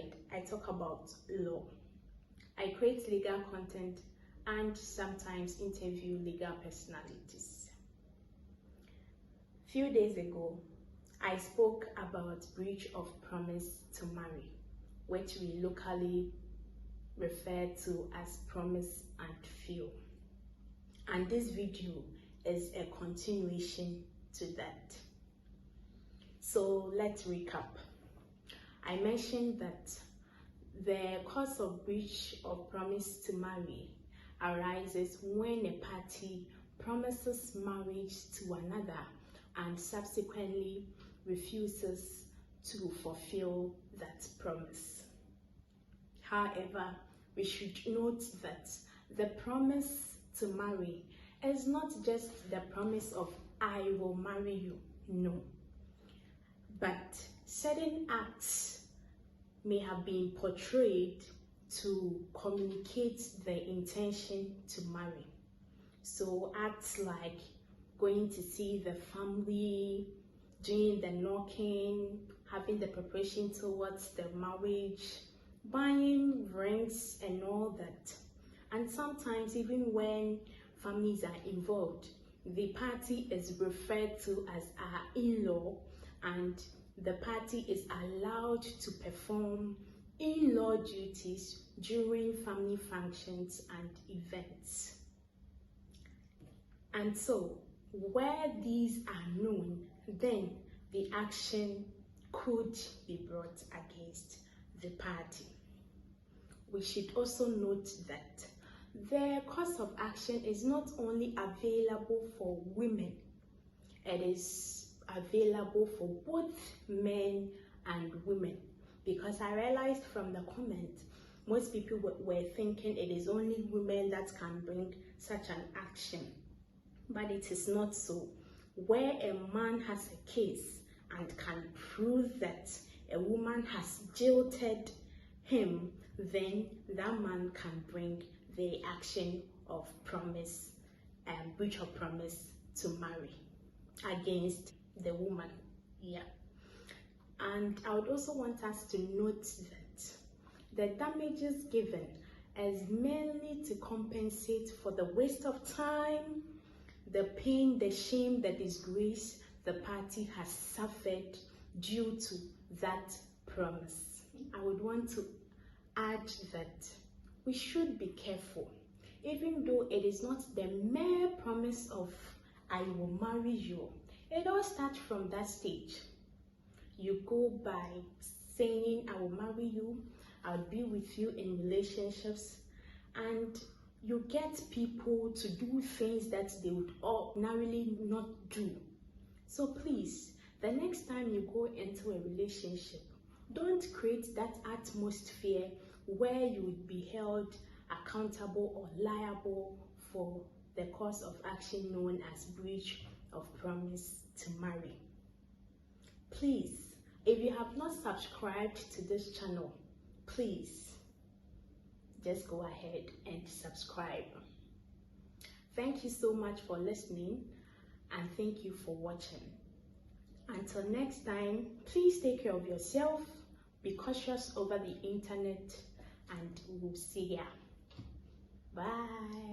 side, I talk about law. I create legal content and sometimes interview legal personalities. Few days ago, I spoke about breach of promise to marry, which we locally refer to as promise and fail. And this video is a continuation to that. So let's recap. I mentioned that the cause of breach of promise to marry arises when a party promises marriage to another and subsequently refuses to fulfill that promise. However, we should note that the promise to marry is not just the promise of I will marry you, no. But certain acts may have been portrayed to communicate the intention to marry. So acts like going to see the family, doing the knocking, having the preparation towards the marriage, buying rings and all that. And sometimes even when families are involved, the party is referred to as our in-law, and the party is allowed to perform in-law duties during family functions and events. And so, where these are known, then the action could be brought against the party. We should also note that the cause of action is not only available for women, it is available for both men and women, because I realized from the comment most people were thinking it is only women that can bring such an action, but it is not so. Where a man has a case and can prove that a woman has jilted him, then that man can bring the action of promise and breach of promise to marry against the woman. And I would also want us to note that the damages given is mainly to compensate for the waste of time, the pain, the shame, the disgrace the party has suffered due to that promise. I would want to add that we should be careful, even though it is not the mere promise of I will marry you. It all starts from that stage. You go by saying I will marry you, I'll be with you in relationships, and you get people to do things that they would ordinarily not do. So please, the next time you go into a relationship, don't create that atmosphere where you would be held accountable or liable for the cause of action known as breach of promise to marry. Please, if you have not subscribed to this channel, please just go ahead and subscribe. Thank you so much for listening, and thank you for watching. Until next time, please take care of yourself, be cautious over the internet, and we will see ya. Bye.